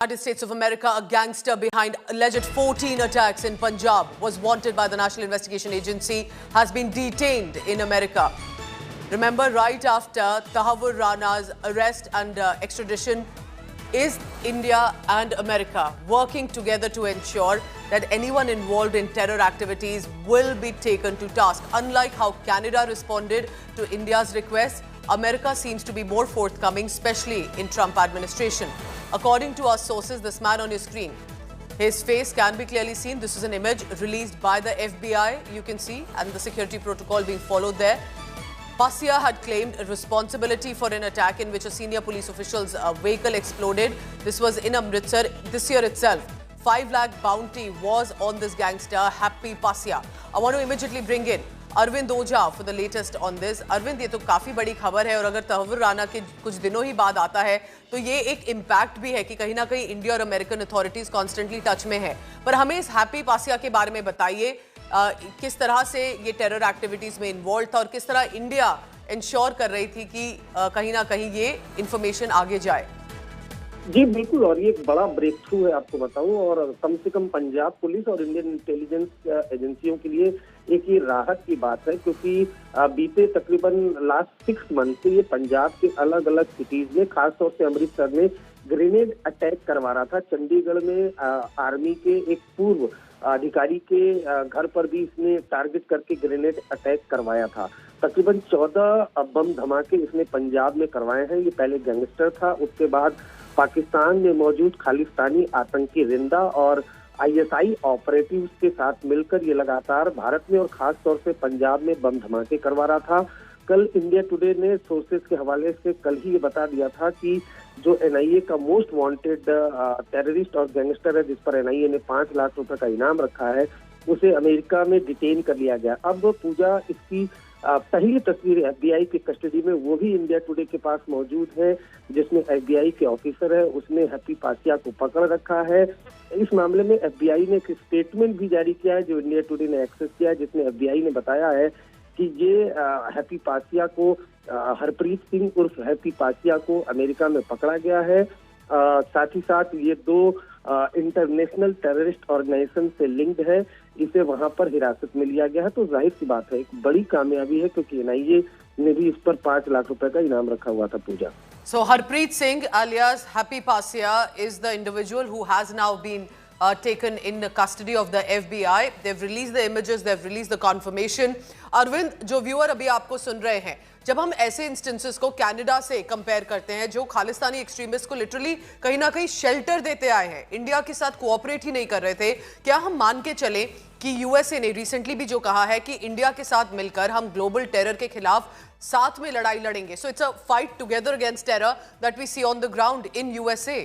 United States of America, a gangster behind alleged 14 attacks in Punjab, was wanted by the National Investigation Agency, has been detained in America. Remember, right after Tahavur Rana's arrest and extradition, is India and America working together to ensure that anyone involved in terror activities will be taken to task. Unlike how Canada responded to India's request, America seems to be more forthcoming, especially in Trump administration. According to our sources, this man on your screen, his face can be clearly seen. This is an image released by the FBI, you can see, and the security protocol being followed there. Passia had claimed responsibility for an attack in which a senior police official's vehicle exploded. This was in Amritsar this year itself. 5 lakh bounty was on this gangster, Happy Passia. I want to immediately bring in Arvind Ojha for the latest on this. Arvind, ये तो काफ़ी बड़ी खबर है और अगर तहव्वुर राना के कुछ दिनों ही बाद आता है तो ये एक इम्पैक्ट भी है कि कहीं ना कहीं इंडिया और अमेरिकन अथॉरिटीज कॉन्स्टेंटली टच में है। पर हमें इस हैप्पी पासिया के बारे में बताइए, किस तरह से ये टेरर एक्टिविटीज में इन्वॉल्व था और किस तरह इंडिया इंश्योर कर रही थी कि कहीं ना कहीं ये इंफॉर्मेशन आगे जाए। जी बिल्कुल, और ये एक बड़ा ब्रेक थ्रू है आपको बताऊं, और कम से कम पंजाब पुलिस और इंडियन इंटेलिजेंस एजेंसियों के लिए एक ये राहत की बात है, क्योंकि बीते तकरीबन लास्ट 6 मंथ से ये पंजाब के अलग अलग सिटीज में, खासतौर से अमृतसर में ग्रेनेड अटैक करवा रहा था। चंडीगढ़ में आर्मी के एक पूर्व अधिकारी के घर पर भी इसने टारगेट करके ग्रेनेड अटैक करवाया था। तकरीबन 14 बम धमाके इसने पंजाब में करवाए हैं। ये पहले गैंगस्टर था, उसके बाद पाकिस्तान में मौजूद खालिस्तानी आतंकी रिंदा और आईएसआई ऑपरेटिव्स के साथ मिलकर ये लगातार भारत में और खास तौर से पंजाब में बम धमाके करवा रहा था। कल इंडिया टुडे ने सोर्सेज के हवाले से कल ही ये बता दिया था कि जो एनआईए का मोस्ट वांटेड टेररिस्ट और गैंगस्टर है, जिस पर एनआईए ने 5 लाख रुपए का इनाम रखा है, उसे अमेरिका में डिटेन कर लिया गया। अब पूजा इसकी पहली तस्वीर एफबीआई की कस्टडी में वो भी इंडिया टुडे के पास मौजूद है, जिसमें एफबीआई के ऑफिसर है, उसने हैप्पी पासिया को पकड़ रखा है। इस मामले में एफबीआई ने एक स्टेटमेंट भी जारी किया है, जो इंडिया टुडे ने एक्सेस किया है, जिसमें एफबीआई ने बताया है कि ये हैप्पी पासिया को, हरप्रीत सिंह उर्फ हैप्पी पासिया को अमेरिका में पकड़ा गया है। साथ ही साथ ये 2 इंटरनेशनल टेररिस्ट ऑर्गेनाइजेशन से लिंक्ड है, इसे वहां पर हिरासत में लिया गया है। तो जाहिर सी बात है, एक बड़ी कामयाबी है, क्योंकि एनआईए ने भी इस पर 5 लाख रुपए का इनाम रखा हुआ था। पूजा, So Harpreet Singh alias Happy Passia is the individual who has now been taken in custody of the FBI. They've released the images, they've released the confirmation. Arvind, जो व्यूअर अभी आपको सुन रहे हैं, जब हम ऐसे इंस्टेंसेस को कनाडा से कंपेयर करते हैं, जो खालिस्तानी एक्सट्रीमिस्ट को लिटरली कहीं ना कहीं शेल्टर देते आए हैं, इंडिया के साथ कोऑपरेट ही नहीं कर रहे थे, क्या हम मान के चलें कि यूएसए ने रिसेंटली भी जो कहा है कि इंडिया के साथ मिलकर हम ग्लोबल टेरर के खिलाफ साथ में लड़ाई लड़ेंगे? So it's a fight together against terror that we see on the ground in USA.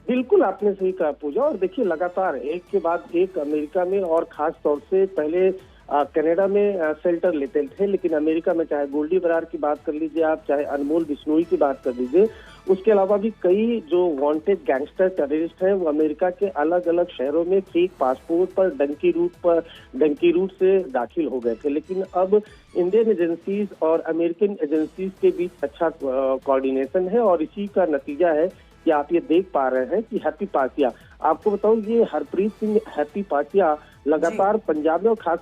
बिल्कुल आपने सही कहा पूजा, और देखिए लगातार एक के बाद एक अमेरिका में और खास तौर से पहले कनाडा में शेल्टर लेते थे, लेकिन अमेरिका में चाहे गोल्डी बरार की बात कर लीजिए आप, चाहे अनमोल बिश्नोई की बात कर लीजिए, उसके अलावा भी कई जो वांटेड गैंगस्टर टेररिस्ट हैं वो अमेरिका के अलग अलग शहरों में फेक पासपोर्ट पर डंकी रूट से दाखिल हो गए थे। लेकिन अब इंडियन एजेंसीज और अमेरिकन एजेंसीज के बीच अच्छा कोऑर्डिनेशन है, और इसी का नतीजा है कि आप ये देख पा रहे हैं कि हैप्पी पासिया, आपको बताऊं, ये हरप्रीत सिंह हैप्पी पासिया लगातार पंजाब में और खास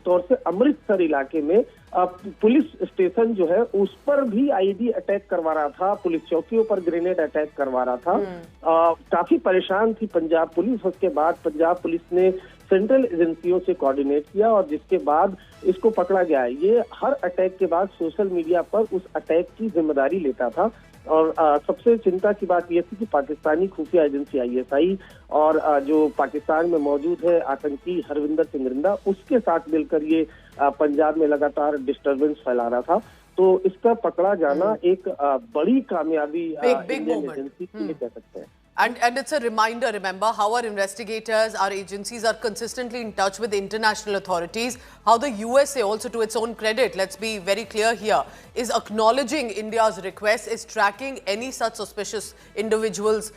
तौर से अमृतसर इलाके में पुलिस स्टेशन जो है उस पर भी आईडी अटैक करवा रहा था, पुलिस चौकियों पर ग्रेनेड अटैक करवा रहा था। काफी परेशान थी पंजाब पुलिस। उसके बाद पंजाब पुलिस ने सेंट्रल एजेंसियों से कोऑर्डिनेट किया और जिसके बाद इसको पकड़ा गया। ये हर अटैक के बाद सोशल मीडिया पर उस अटैक की जिम्मेदारी लेता था, और सबसे चिंता की बात यह थी कि पाकिस्तानी खुफिया एजेंसी आईएसआई और जो पाकिस्तान में मौजूद है आतंकी हरविंदर सिंह रिंदा, उसके साथ मिलकर ये पंजाब में लगातार डिस्टर्बेंस फैला रहा था। तो इसका पकड़ा जाना एक बड़ी कामयाबी इंडियन एजेंसी के लिए कह सकते हैं। And it's a reminder, remember, how our investigators, our agencies are consistently in touch with international authorities, how the USA also, to its own credit, let's be very clear here, is acknowledging India's request, is tracking any such suspicious individuals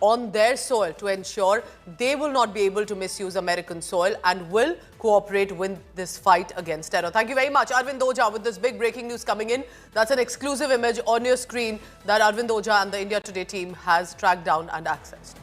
on their soil to ensure they will not be able to misuse American soil and will cooperate with this fight against terror. Thank you very much, Arvind Oja, with this big breaking news coming in. That's an exclusive image on your screen that Arvind Oja and the India Today team has tracked down and accessed.